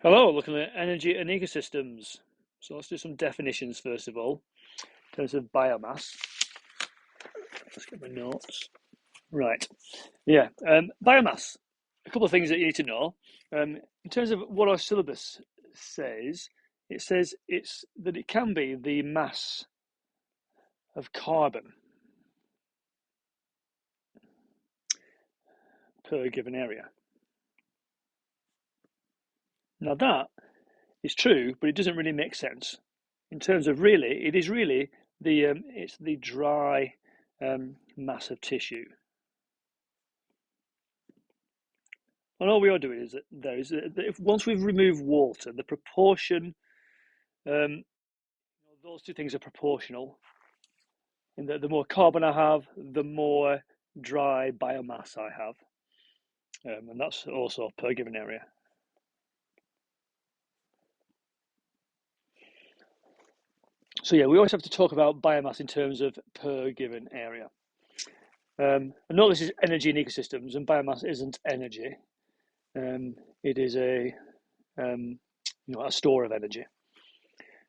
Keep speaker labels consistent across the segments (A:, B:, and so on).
A: Hello, looking at energy and ecosystems. So let's do some definitions first of all, in terms of biomass. Let's get my notes. Right, yeah, biomass. A couple of things that you need to know. In terms of what our syllabus says, it says it can be the mass of carbon per given area. Now that is true, but it doesn't really make sense in terms of really. It is really it's the dry mass of tissue. And all we are doing is that if once we've removed water, the proportion, those two things are proportional. And the more carbon I have, the more dry biomass I have. And that's also per given area. So yeah, we always have to talk about biomass in terms of per given area. And note this is energy in ecosystems, and biomass isn't energy. It is a a store of energy.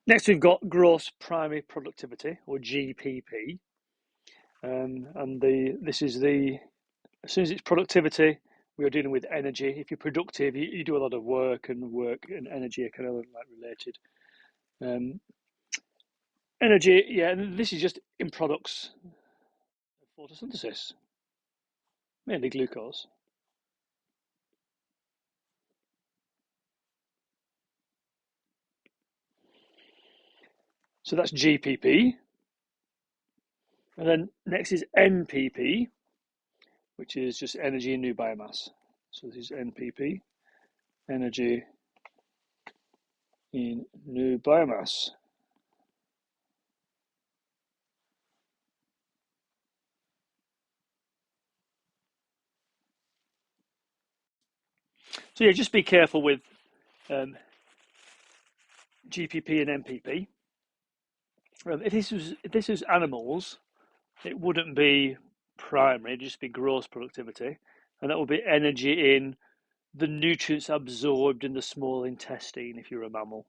A: Next, we've got gross primary productivity, or GPP, and this is as soon as it's productivity, we are dealing with energy. If you're productive, you do a lot of work, and energy are kind of like related. Energy, yeah, and this is just in products of photosynthesis, mainly glucose. So that's GPP. And then next is NPP, which is just energy in new biomass. So this is NPP, energy in new biomass. So yeah, just be careful with GPP and NPP. If this was animals, it wouldn't be primary; it'd just be gross productivity, and that would be energy in the nutrients absorbed in the small intestine if you're a mammal.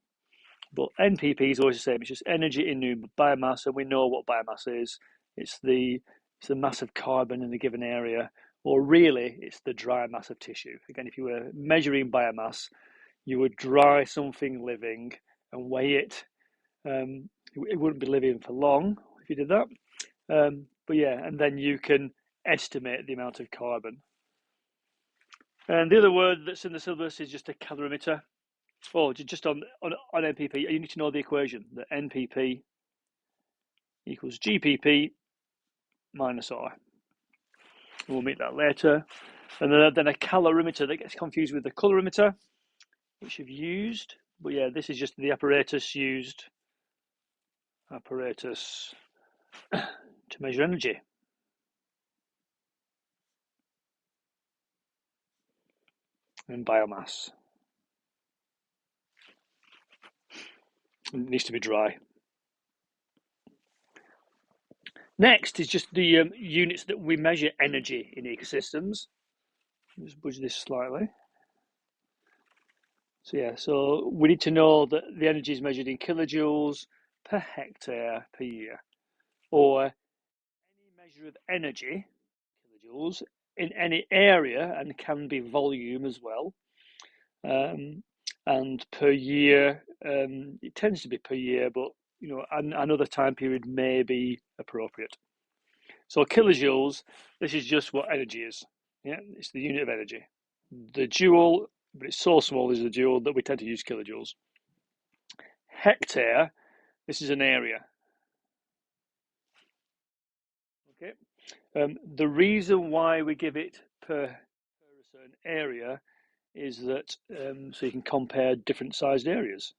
A: But NPP is always the same; it's just energy in new biomass, and we know what biomass is. It's the mass of carbon in a given area, or really, it's the dry mass of tissue. Again, if you were measuring biomass, you would dry something living and weigh it. It wouldn't be living for long if you did that. But yeah, and then you can estimate the amount of carbon. And the other word that's in the syllabus is just a calorimeter. Oh, just on NPP, you need to know the equation that NPP equals GPP minus R. We'll meet that later. And then a calorimeter that gets confused with the colorimeter, which you've used. But yeah, this is just the apparatus used to measure energy. And biomass. It needs to be dry. Next is just the units that we measure energy in ecosystems. Just budge this slightly. So yeah, so we need to know that the energy is measured in kilojoules per hectare per year, or any measure of energy, kilojoules, in any area, and can be volume as well. And per year, it tends to be per year, but another time period may be appropriate. So kilojoules, this is just what energy is. Yeah, it's the unit of energy. The joule, but it's so small, is the joule that we tend to use kilojoules. Hectare, this is an area. Okay. The reason why we give it per a certain area is that so you can compare different sized areas.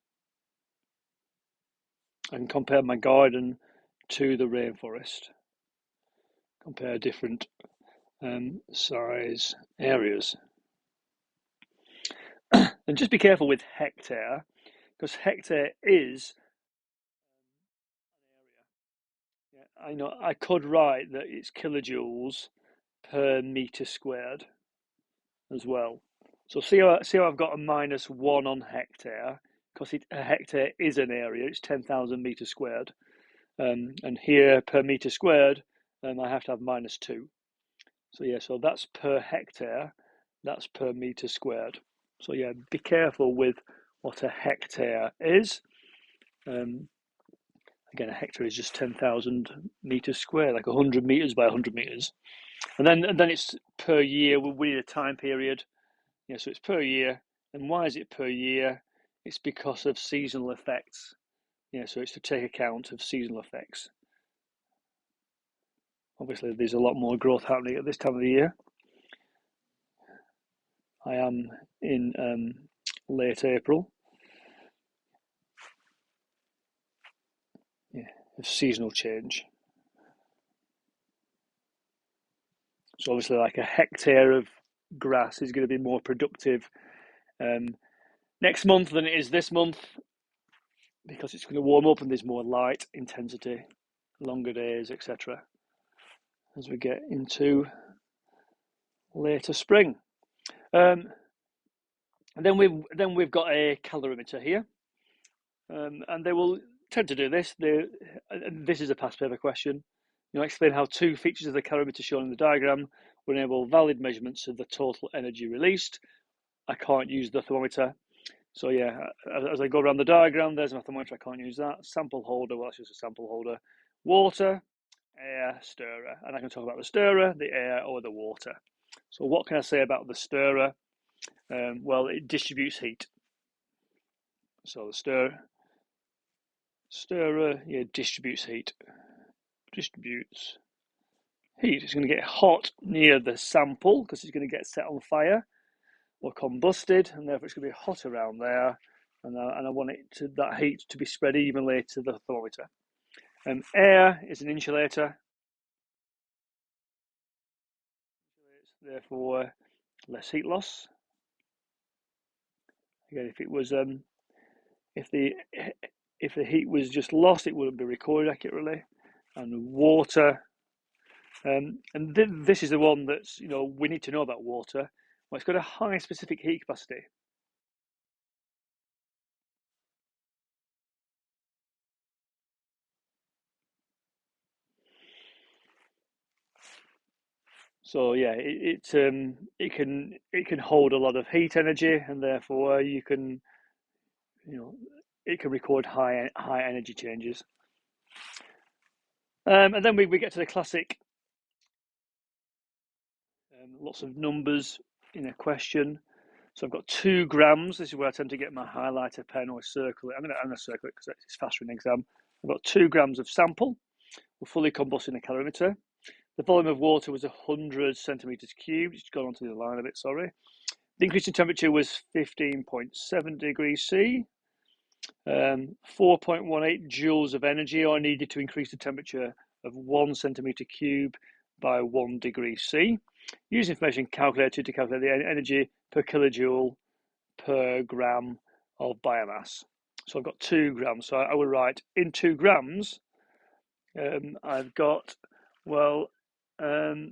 A: I can compare my garden to the rainforest. Compare different size areas. And just be careful with hectare, because hectare is an area. Yeah, I know I could write that it's kilojoules per meter squared as well. So see how I've got a -1 on hectare, because a hectare is an area, it's 10,000 meters squared. And here per meter squared, I have to have -2. So yeah, so that's per hectare, that's per meter squared. So yeah, be careful with what a hectare is. Again, a hectare is just 10,000 meters squared, like 100 meters by 100 meters. And then it's per year. We need a time period. Yeah, so it's per year. And why is it per year? It's because of seasonal effects. Yeah, so it's to take account of seasonal effects. Obviously, there's a lot more growth happening at this time of the year. I am in late April. Yeah, of seasonal change. So obviously, like a hectare of grass is going to be more productive next month than it is this month, because it's going to warm up and there's more light intensity, longer days, etc. as we get into later spring. And then we've got a calorimeter here, and they will tend to do this. This is a past paper question. Explain how two features of the calorimeter shown in the diagram will enable valid measurements of the total energy released. I can't use the thermometer. So yeah, as I go around the diagram, there's my thermometer, I can't use that. Sample holder, well, that's just a sample holder. Water, air, stirrer. And I can talk about the stirrer, the air, or the water. So what can I say about the stirrer? Well, it distributes heat. So the stirrer, yeah, distributes heat. Distributes heat. It's going to get hot near the sample because it's going to get set on fire or combusted, and therefore it's going to be hot around there. And I want that heat to be spread evenly to the thermometer. Air is an insulator, therefore less heat loss. Again, if it was if the heat was just lost, it wouldn't be recorded accurately. And water, and this is the one that's we need to know about water. Well, it's got a high specific heat capacity. So yeah, it can hold a lot of heat energy, and therefore it can record high energy changes. And then we get to the classic, lots of numbers in a question. So I've got 2 grams. This is where I tend to get my highlighter pen or circle it. I'm going to circle it because it's faster in an exam. I've got 2 grams of sample. We're fully combusting a calorimeter. The volume of water was 100 centimeters cubed. It's gone onto the line a bit, sorry. The increase in temperature was 15.7 degrees C. 4.18 joules of energy are needed to increase the temperature of 1 centimeter cube by 1 degree C. Use information calculated to calculate the energy per kilojoule per gram of biomass. So I've got 2 grams. So I will write in 2 grams, I've got, well, I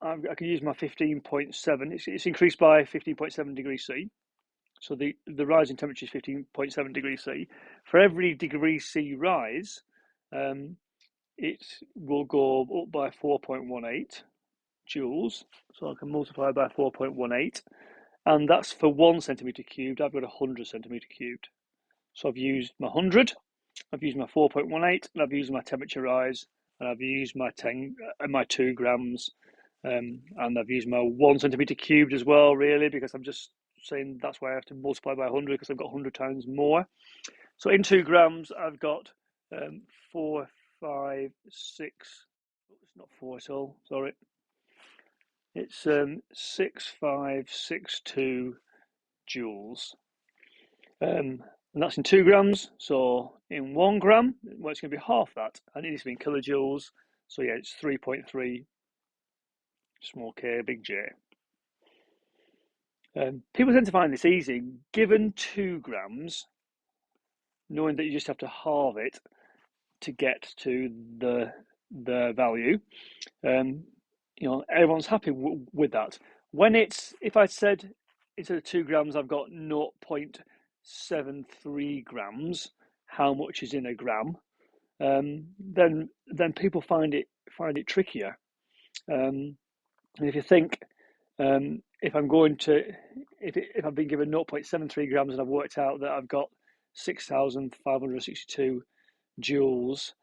A: can use my 15.7. It's increased by 15.7 degrees C. So the rise in temperature is 15.7 degrees C. For every degree C rise, it will go up by 4.18 joules. So I can multiply by 4.18. And that's for 1 centimeter cubed. I've got 100 centimeter cubed. So I've used my 100, I've used my 4.18, and I've used my temperature rise, and I've used my 2 grams, and I've used my 1 centimeter cubed as well, really, because I'm just saying that's why I have to multiply by 100 because I've got 100 times more. So in 2 grams, I've got 4, 5, 6. It's not 4 at all. Sorry. It's 6562 joules. And that's in 2 grams. So in 1 gram, well, it's going to be half that. And it needs to be in kilojoules. So yeah, it's 3.3 small k, big J. People tend to find this easy. Given 2 grams, knowing that you just have to halve it to get to the value, everyone's happy with that. When if I said instead of 2 grams, I've got 0.73 grams, how much is in a gram, then people find it trickier. And if you think, if I've been given 0.73 grams and I've worked out that I've got 6,562 joules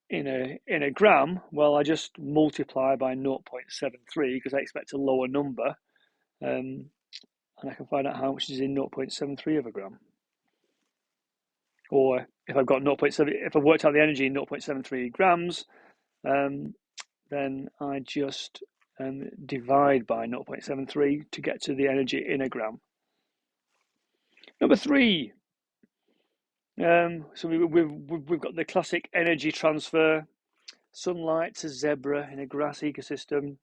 A: in a gram, well, I just multiply by 0.73 because I expect a lower number, and I can find out how much is in 0.73 of a gram. Or if I've got 0.7, if I've worked out the energy in 0.73 grams, then I just divide by 0.73 to get to the energy in a gram. Number 3. So we've got the classic energy transfer, sunlight to zebra in a grass ecosystem.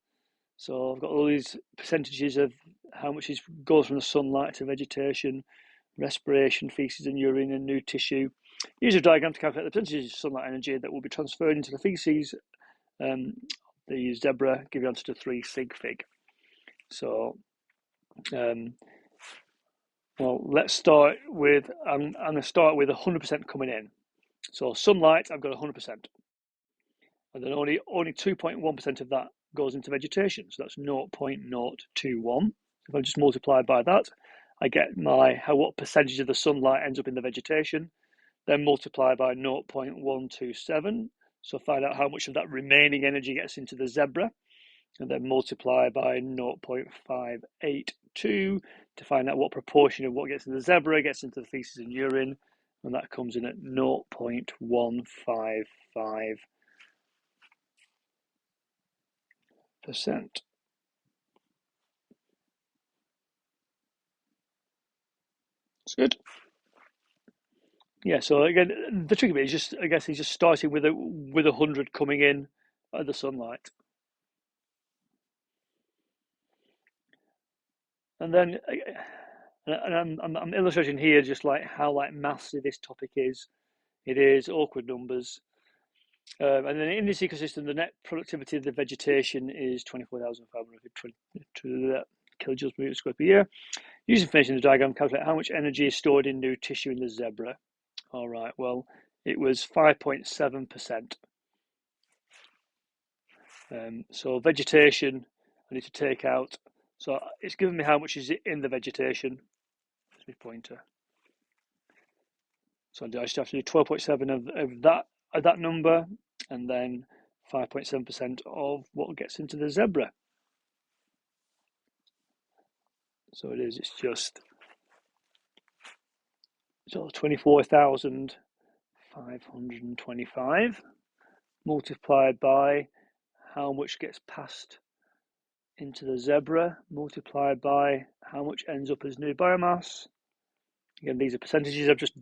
A: So I've got all these percentages of how much goes from the sunlight to vegetation, respiration, feces and urine and new tissue. Use a diagram to calculate the percentages of sunlight energy that will be transferred into the feces. The zebra give you answer to 3 sig fig. So, well, let's start with, I'm going to start with 100% coming in. So sunlight, I've got 100%. And then only 2.1% of that goes into vegetation. So that's 0.021. If I just multiply by that, I get what percentage of the sunlight ends up in the vegetation. Then multiply by 0.127. So find out how much of that remaining energy gets into the zebra. And then multiply by 0.582 to find out what proportion of what gets in the zebra gets into the feces and urine. And that comes in at 0.155%. It's good. Yeah, so again, the trick of it is just, I guess he's just starting with 100 coming in at the sunlight. And then, and I'm illustrating here just like how massive this topic is. It is awkward numbers. And then in this ecosystem, the net productivity of the vegetation is 24,500 kilojoules per meter squared per year. Use information in the diagram, calculate how much energy is stored in new tissue in the zebra. All right, well, it was 5.7%. So vegetation, I need to take out. So it's given me how much is in the vegetation. That's my pointer. So I just have to do 12.7 of that number, and then 5.7% of what gets into the zebra. So it's just 24,525 multiplied by how much gets passed into the zebra, multiplied by how much ends up as new biomass. Again, these are percentages. I've just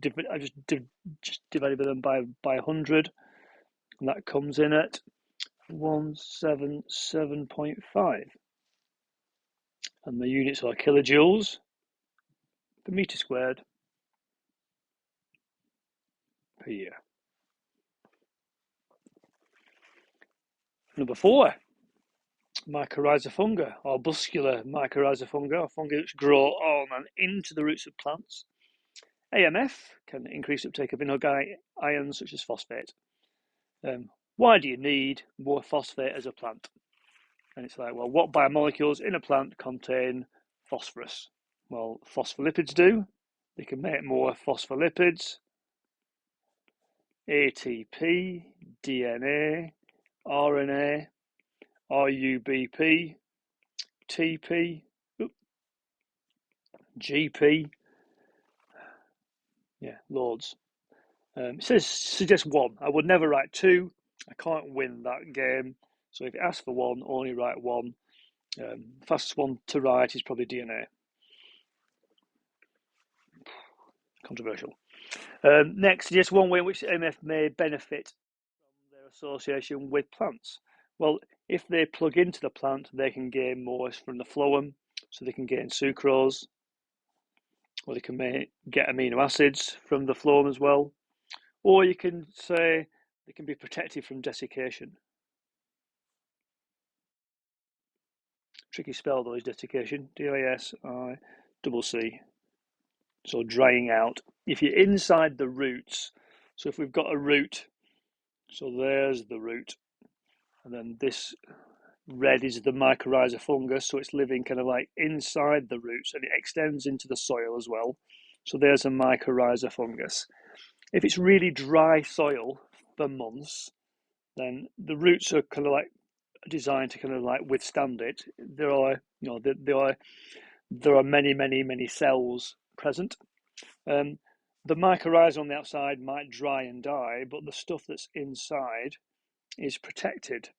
A: divided them by 100, and that comes in at 177.5. And the units are kilojoules per meter squared per year. Number 4, mycorrhiza fungi, or buscular mycorrhiza fungi, or fungi which grow on and into the roots of plants. AMF can increase uptake of inorganic ions such as phosphate. Why do you need more phosphate as a plant? And it's like, well, what biomolecules in a plant contain phosphorus? Well, phospholipids do. They can make more phospholipids. ATP, DNA, RNA, RUBP, TP, GP. Yeah, loads. It suggests 1. I would never write 2. I can't win that game. So if it asks for 1, only write 1. Fastest one to write is probably DNA. Controversial. Next, just one way in which AMF may benefit from their association with plants. Well, if they plug into the plant, they can gain more from the phloem, so they can gain sucrose, or they can get amino acids from the phloem as well. Or you can say they can be protected from desiccation. Tricky spell though is desiccation, D-I-S-I-C-A-T-I-O-N. double C. So drying out. If you're inside the roots, so if we've got a root, so there's the root, and then this red is the mycorrhiza fungus, so it's living kind of like inside the roots and it extends into the soil as well. So there's a mycorrhiza fungus. If it's really dry soil for months, then the roots are kind of like designed to kind of like withstand it. There are, there are many cells present. The mycorrhiza on the outside might dry and die, but the stuff that's inside is protected.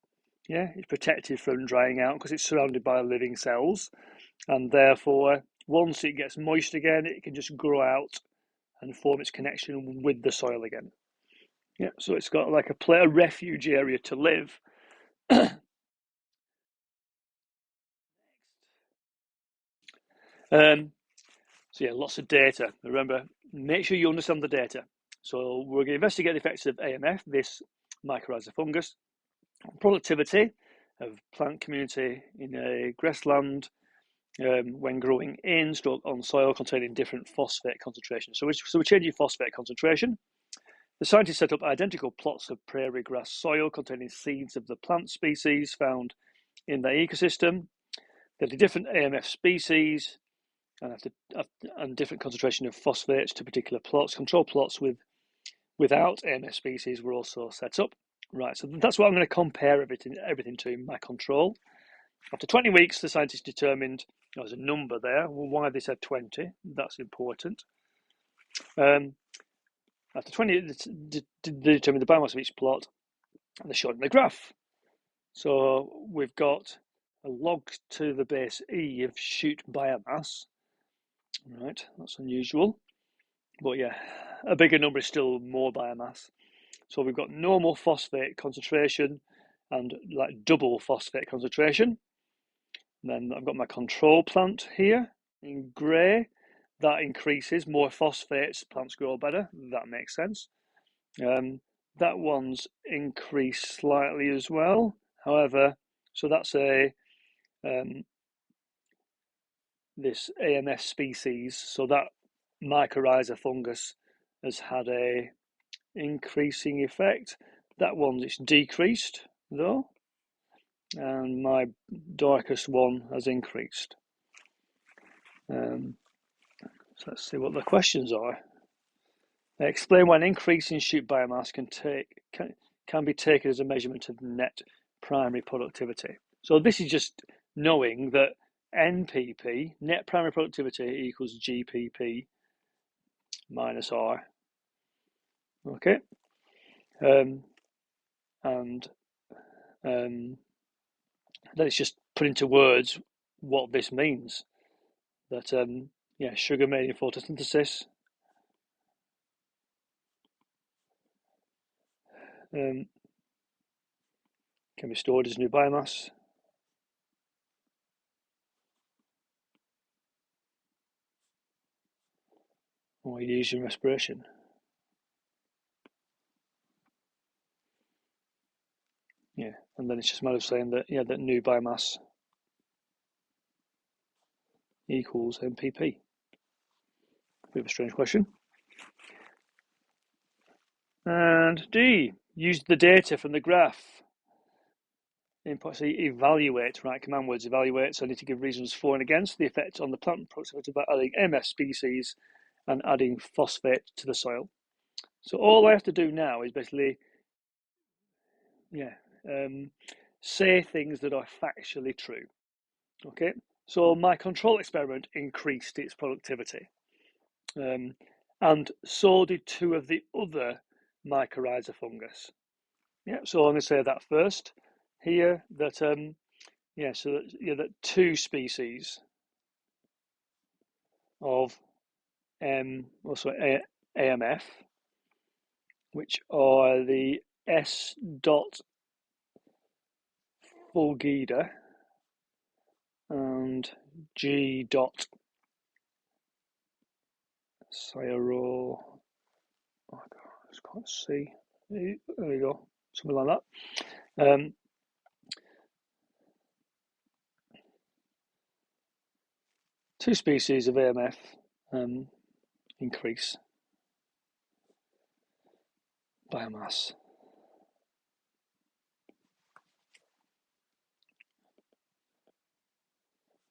A: Yeah, it's protected from drying out because it's surrounded by living cells, and therefore, once it gets moist again, it can just grow out and form its connection with the soil again. Yeah, so it's got like a refuge area to live. So yeah, lots of data. Remember, make sure you understand the data. So we're going to investigate the effects of AMF, this mycorrhiza fungus, productivity of plant community in a grassland when growing in stroke on soil containing different phosphate concentrations. So we're changing phosphate concentration. The scientists set up identical plots of prairie grass soil containing seeds of the plant species found in the ecosystem. They're the different AMF species and different concentration of phosphates to particular plots. Control plots without AMF species were also set up. Right, so that's what I'm going to compare everything to, my control. After 20 weeks, the scientists determined there's a number there. Well, why they said 20, that's important. After 20, they determined the biomass of each plot, and they're shown in the graph. So we've got a log to the base E of shoot biomass. Right, that's unusual. But yeah, a bigger number is still more biomass. So we've got normal phosphate concentration and like double phosphate concentration. And then I've got my control plant here in grey. That increases, more phosphates, plants grow better. That makes sense. That one's increased slightly as well. However, so that's this AMF species. So that mycorrhiza fungus has had a increasing effect. That one it's decreased though, and my darkest one has increased. So let's see what the questions are. Explain why an increase in shoot biomass can be taken as a measurement of net primary productivity. So this is just knowing that NPP, net primary productivity, equals GPP minus R. Okay, and then it's just put into words what this means. That yeah, sugar made in photosynthesis can be stored as new biomass. Or used in respiration. Yeah, and then it's just a matter of saying that that new biomass equals NPP. Bit of a strange question. And D, use the data from the graph. Input, so evaluate, right? Command words evaluate. So I need to give reasons for and against the effect on the plant productivity by adding MS species and adding phosphate to the soil. So all I have to do now is basically, say things that are factually true. Okay, so my control experiment increased its productivity, and so did two of the other mycorrhiza fungus. Yeah, so I'm going to say that first here that that two species of AMF, which are the S. fulgida and G. cyro. Oh God, I just can't see. There we go, something like that. 2 species of AMF increase biomass.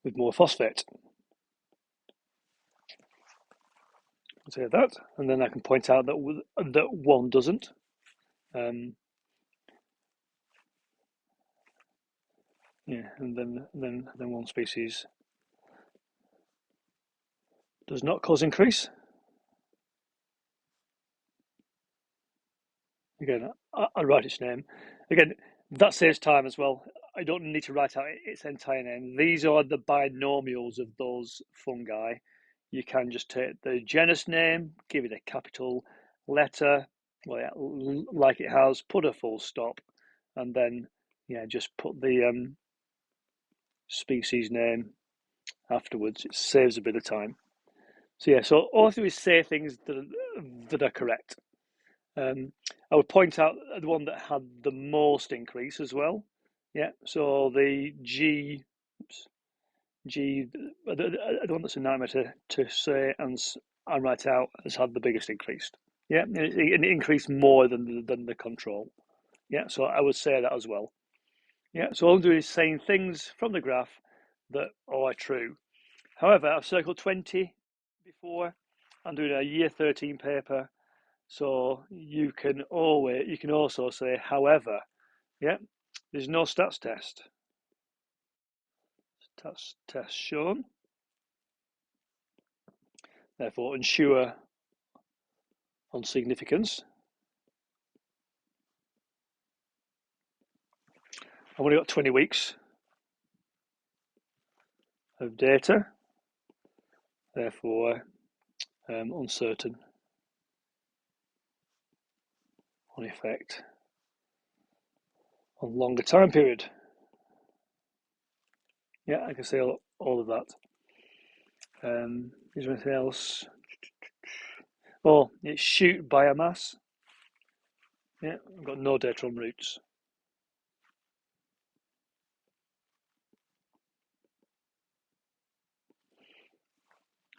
A: With more phosphate. Say that, and then I can point out that one doesn't. Yeah, and then one species does not cause increase. Again, I'll write its name. Again, that saves time as well. I don't need to write out its entire name. These are the binomials of those fungi. You can just take the genus name, give it a capital letter, well, yeah, like it has, put a full stop, and then just put the species name afterwards. It saves a bit of time. So so all I have to do is say things that are correct. I would point out the one that had the most increase as well. Yeah, so the G, the one that's a nightmare to say and write out has had the biggest increase. Yeah, it increased more than the control. Yeah, so I would say that as well. Yeah, so all I'm doing is saying things from the graph that are true. However, I've circled 20 before. I'm doing a year 13 paper, so you can also say however. Yeah, there's no stats test. Stats test shown. Therefore, ensure on significance. I've only got 20 weeks of data. Therefore, uncertain on effect on longer time period. Yeah, I can say all of that. Is there anything else? Oh, it's shoot biomass. Yeah, I've got no data on roots.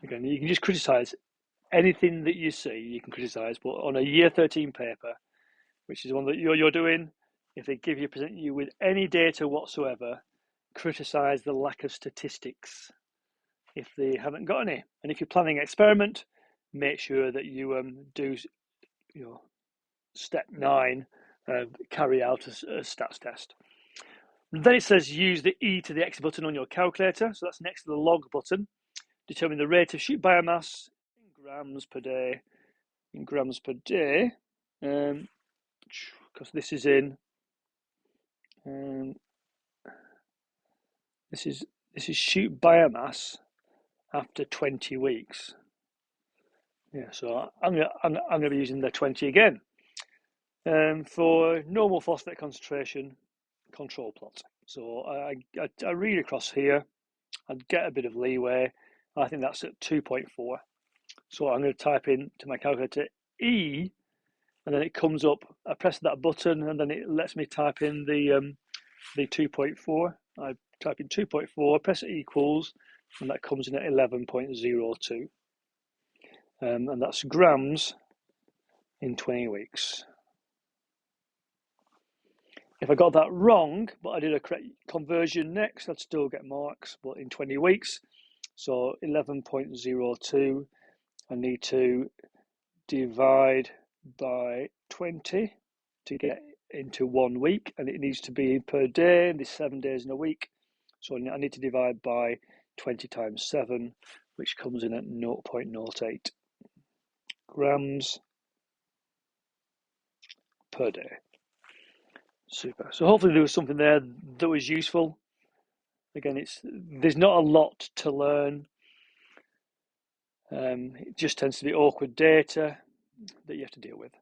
A: Again, you can just criticise anything that you see. You can criticise, but on a year 13 paper, which is the one that you're doing, if they present you with any data whatsoever, criticise the lack of statistics if they haven't got any. And if you're planning an experiment, make sure that you do step 9, carry out a stats test. And then it says use the E to the X button on your calculator. So that's next to the log button. Determine the rate of shoot biomass in grams per day. Because this is in. This is shoot biomass after 20 weeks. Yeah, so I'm gonna be using the 20 again. For normal phosphate concentration control plot. So I read across here, I'd get a bit of leeway. I think that's at 2.4. So I'm going to type in to my calculator E, and then it comes up. I press that button, and then it lets me type in the 2.4. I type in 2.4, press equals, and that comes in at 11.02. And that's grams in 20 weeks. If I got that wrong, but I did a correct conversion next, I'd still get marks, but in 20 weeks. So 11.02, I need to divide by 20 to get into 1 week, and it needs to be per day, and there's 7 days in a week. So I need to divide by 20 times 7, which comes in at 0.08 grams per day. Super. So hopefully there was something there that was useful. Again, there's not a lot to learn. It just tends to be awkward data that you have to deal with.